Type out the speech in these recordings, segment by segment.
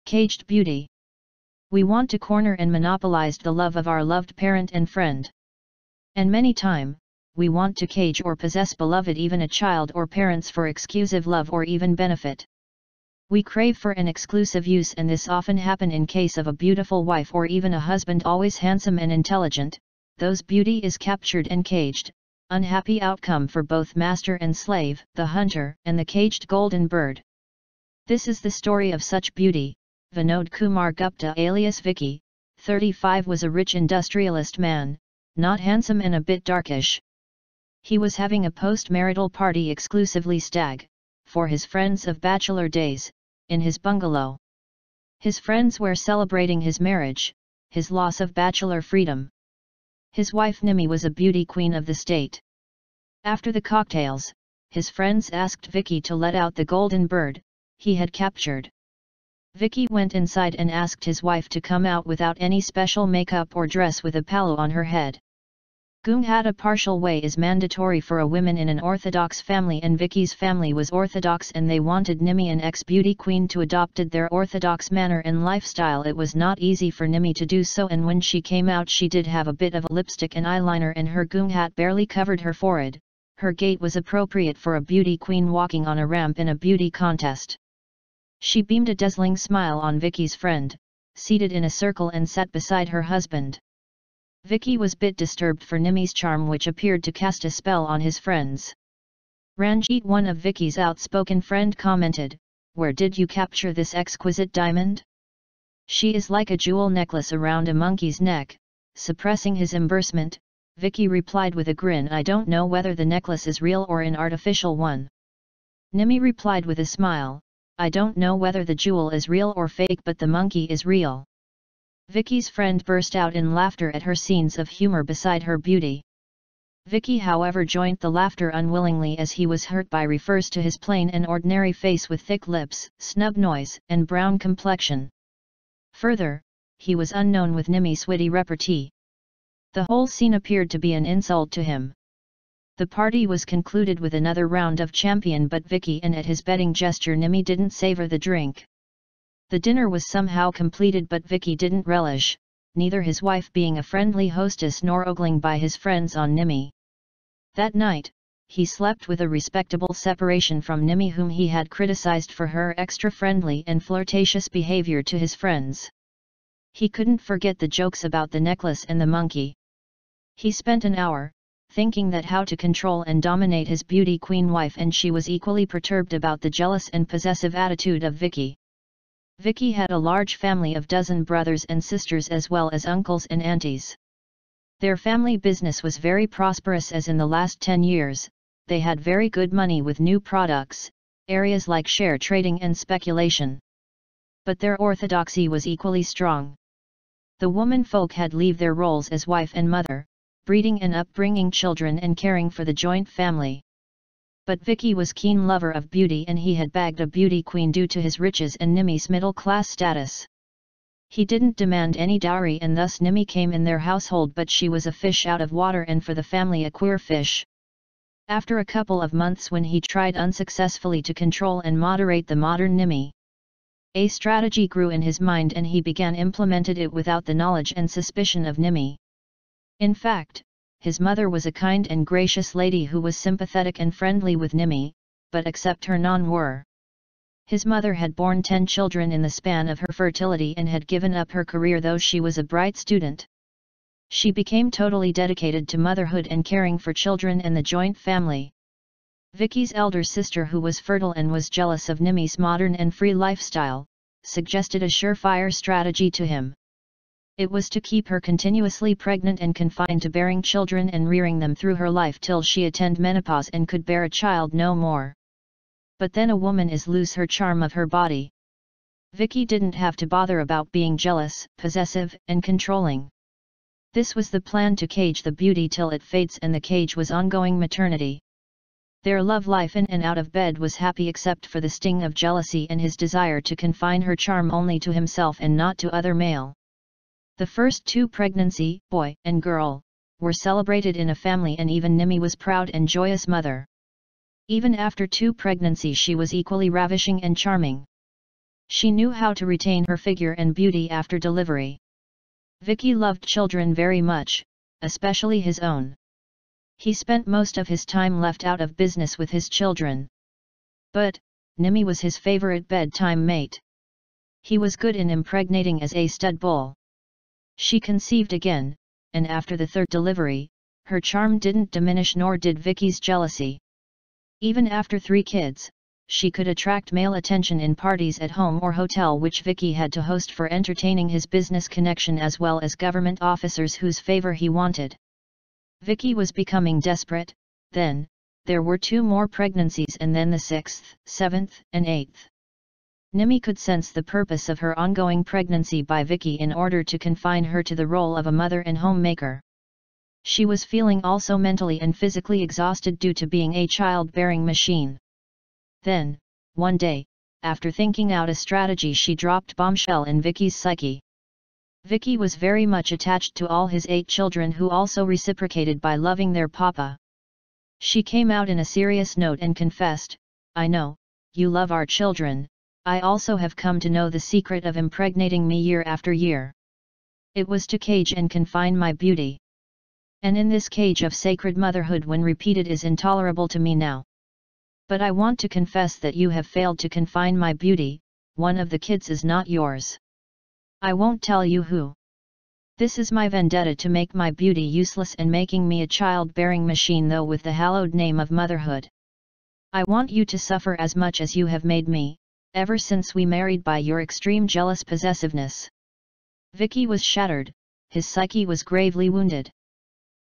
Caged beauty. We want to corner and monopolize the love of our loved parent and friend. And many time, we want to cage or possess beloved even a child or parents for exclusive love or even benefit. We crave for an exclusive use, and this often happen in case of a beautiful wife or even a husband always handsome and intelligent, those beauty is captured and caged, unhappy outcome for both master and slave, the hunter and the caged golden bird. This is the story of such beauty. Vinod Kumar Gupta alias Vicky, 35 was a rich industrialist man, not handsome and a bit darkish. He was having a post-marital party exclusively stag, for his friends of bachelor days, in his bungalow. His friends were celebrating his marriage, his loss of bachelor freedom. His wife Nimi was a beauty queen of the state. After the cocktails, his friends asked Vicky to let out the golden bird he had captured. Vicky went inside and asked his wife to come out without any special makeup or dress with a palo on her head. Gunghata partial way is mandatory for a woman in an orthodox family, and Vicky's family was orthodox and they wanted Nimi, an ex-beauty queen, to adopted their orthodox manner and lifestyle. It was not easy for Nimi to do so, and when she came out she did have a bit of a lipstick and eyeliner and her gunghat barely covered her forehead. Her gait was appropriate for a beauty queen walking on a ramp in a beauty contest. She beamed a dazzling smile on Vicky's friend, seated in a circle and sat beside her husband. Vicky was bit disturbed for Nimi's charm, which appeared to cast a spell on his friends. Ranjit, one of Vicky's outspoken friend, commented, "Where did you capture this exquisite diamond? She is like a jewel necklace around a monkey's neck." Suppressing his embarrassment, Vicky replied with a grin, "I don't know whether the necklace is real or an artificial one." Nimi replied with a smile, "I don't know whether the jewel is real or fake, but the monkey is real." Vicky's friend burst out in laughter at her scenes of humor beside her beauty. Vicky, however, joined the laughter unwillingly, as he was hurt by refers to his plain and ordinary face with thick lips, snub nose, and brown complexion. Further, he was unknown with Nimi's witty repartee. The whole scene appeared to be an insult to him. The party was concluded with another round of champion, but Vicky, and at his betting gesture Nimi didn't savor the drink. The dinner was somehow completed, but Vicky didn't relish, neither his wife being a friendly hostess nor ogling by his friends on Nimi. That night, he slept with a respectable separation from Nimi, whom he had criticized for her extra friendly and flirtatious behavior to his friends. He couldn't forget the jokes about the necklace and the monkey. He spent an hour, thinking that how to control and dominate his beauty queen wife, and she was equally perturbed about the jealous and possessive attitude of Vicky. Vicky had a large family of dozen brothers and sisters as well as uncles and aunties. Their family business was very prosperous, as in the last 10 years, they had very good money with new products, areas like share trading and speculation. But their orthodoxy was equally strong. The woman folk had leave their roles as wife and mother, breeding and upbringing children and caring for the joint family. But Vicky was keen lover of beauty, and he had bagged a beauty queen due to his riches and Nimi's middle-class status. He didn't demand any dowry, and thus Nimi came in their household, but she was a fish out of water and for the family a queer fish. After a couple of months, when he tried unsuccessfully to control and moderate the modern Nimi, a strategy grew in his mind and he began implemented it without the knowledge and suspicion of Nimi. In fact, his mother was a kind and gracious lady who was sympathetic and friendly with Nimi, but except her none were. His mother had borne 10 children in the span of her fertility and had given up her career, though she was a bright student. She became totally dedicated to motherhood and caring for children and the joint family. Vicky's elder sister, who was fertile and was jealous of Nimi's modern and free lifestyle, suggested a surefire strategy to him. It was to keep her continuously pregnant and confined to bearing children and rearing them through her life till she attained menopause and could bear a child no more. But then a woman is lose her charm of her body. Vicky didn't have to bother about being jealous, possessive, and controlling. This was the plan, to cage the beauty till it fades, and the cage was ongoing maternity. Their love life in and out of bed was happy, except for the sting of jealousy and his desire to confine her charm only to himself and not to other male. The first 2 pregnancy, boy and girl, were celebrated in a family, and even Nimi was proud and joyous mother. Even after 2 pregnancies she was equally ravishing and charming. She knew how to retain her figure and beauty after delivery. Vicky loved children very much, especially his own. He spent most of his time left out of business with his children. But, Nimi was his favorite bedtime mate. He was good in impregnating as a stud bull. She conceived again, and after the third delivery, her charm didn't diminish nor did Vicky's jealousy. Even after 3 kids, she could attract male attention in parties at home or hotel which Vicky had to host for entertaining his business connection as well as government officers whose favor he wanted. Vicky was becoming desperate. Then, there were 2 more pregnancies and then the 6th, 7th, and 8th. Nimi could sense the purpose of her ongoing pregnancy by Vicky in order to confine her to the role of a mother and homemaker. She was feeling also mentally and physically exhausted due to being a childbearing machine. Then, one day, after thinking out a strategy, she dropped bombshell in Vicky's psyche. Vicky was very much attached to all his 8 children who also reciprocated by loving their papa. She came out in a serious note and confessed, "I know, you love our children, I also have come to know the secret of impregnating me year after year. It was to cage and confine my beauty. And in this cage of sacred motherhood when repeated is intolerable to me now. But I want to confess that you have failed to confine my beauty, one of the kids is not yours. I won't tell you who. This is my vendetta to make my beauty useless and making me a childbearing machine, though with the hallowed name of motherhood. I want you to suffer as much as you have made me, ever since we married, by your extreme jealous possessiveness." Vicky was shattered, his psyche was gravely wounded.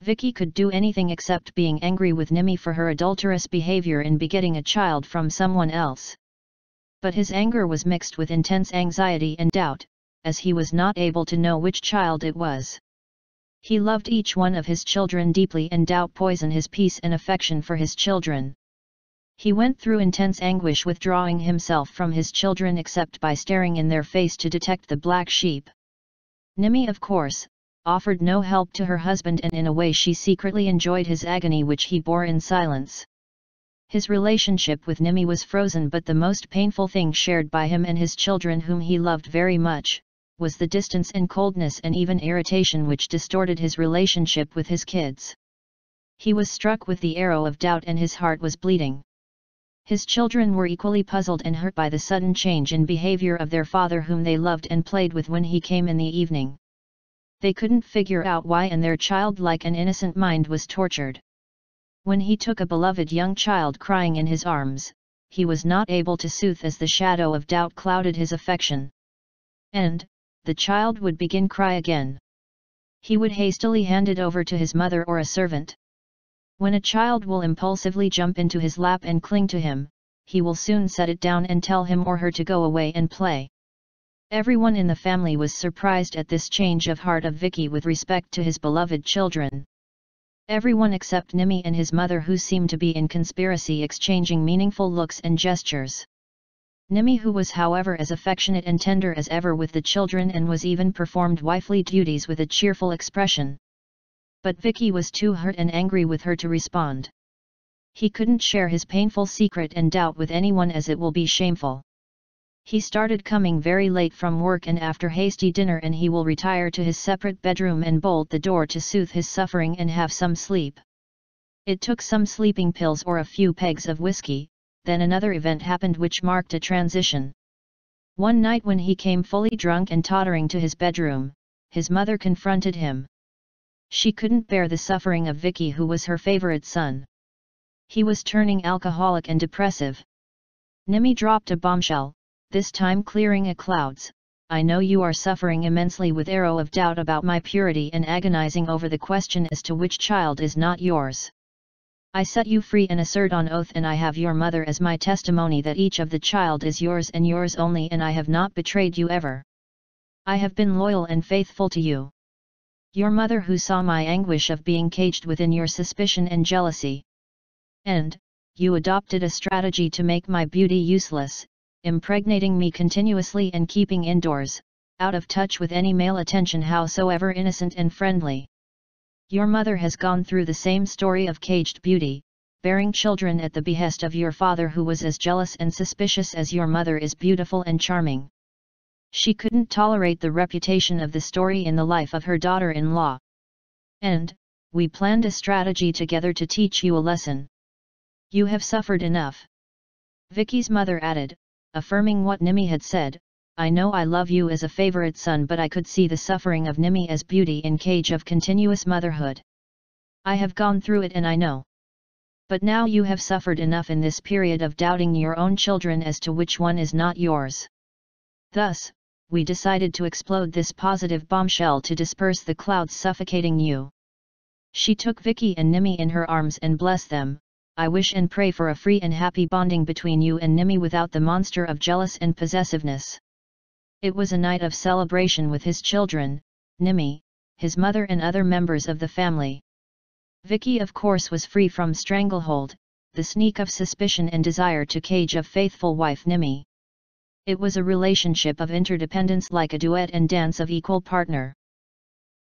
Vicky could do anything except being angry with Nimi for her adulterous behavior in begetting a child from someone else. But his anger was mixed with intense anxiety and doubt, as he was not able to know which child it was. He loved each one of his children deeply, and doubt poisoned his peace and affection for his children. He went through intense anguish withdrawing himself from his children except by staring in their face to detect the black sheep. Nimi, of course, offered no help to her husband, and in a way she secretly enjoyed his agony which he bore in silence. His relationship with Nimi was frozen, but the most painful thing shared by him and his children, whom he loved very much, was the distance and coldness and even irritation which distorted his relationship with his kids. He was struck with the arrow of doubt and his heart was bleeding. His children were equally puzzled and hurt by the sudden change in behavior of their father, whom they loved and played with when he came in the evening. They couldn't figure out why, and their childlike and innocent mind was tortured. When he took a beloved young child crying in his arms, he was not able to soothe as the shadow of doubt clouded his affection. And, the child would begin cry again. He would hastily hand it over to his mother or a servant. When a child will impulsively jump into his lap and cling to him, he will soon set it down and tell him or her to go away and play. Everyone in the family was surprised at this change of heart of Vicky with respect to his beloved children. Everyone except Nimi and his mother, who seemed to be in conspiracy, exchanging meaningful looks and gestures. Nimi, who was however as affectionate and tender as ever with the children and was even performed wifely duties with a cheerful expression. But Vicky was too hurt and angry with her to respond. He couldn't share his painful secret and doubt with anyone, as it will be shameful. He started coming very late from work, and after hasty dinner and he will retire to his separate bedroom and bolt the door to soothe his suffering and have some sleep. It took some sleeping pills or a few pegs of whiskey. Then another event happened which marked a transition. One night when he came fully drunk and tottering to his bedroom, his mother confronted him. She couldn't bear the suffering of Vicky, who was her favorite son. He was turning alcoholic and depressive. Nimi dropped a bombshell, this time clearing a clouds. "I know you are suffering immensely with arrow of doubt about my purity and agonizing over the question as to which child is not yours. I set you free and assert on oath, and I have your mother as my testimony, that each of the child is yours and yours only, and I have not betrayed you ever. I have been loyal and faithful to you. Your mother, who saw my anguish of being caged within your suspicion and jealousy. And, you adopted a strategy to make my beauty useless, impregnating me continuously and keeping indoors, out of touch with any male attention howsoever innocent and friendly. Your mother has gone through the same story of caged beauty, bearing children at the behest of your father, who was as jealous and suspicious as your mother is beautiful and charming. She couldn't tolerate the reputation of the story in the life of her daughter-in-law. And, we planned a strategy together to teach you a lesson. You have suffered enough. Vicky's mother added, affirming what Nimi had said, I know I love you as a favorite son, but I could see the suffering of Nimi as beauty in cage of continuous motherhood. I have gone through it and I know. But now you have suffered enough in this period of doubting your own children as to which one is not yours. Thus, we decided to explode this positive bombshell to disperse the clouds suffocating you. She took Vicky and Nimi in her arms and blessed them. I wish and pray for a free and happy bonding between you and Nimi without the monster of jealous and possessiveness. It was a night of celebration with his children, Nimi, his mother and other members of the family. Vicky of course was free from stranglehold, the sneak of suspicion and desire to cage of faithful wife Nimi. It was a relationship of interdependence like a duet and dance of equal partner.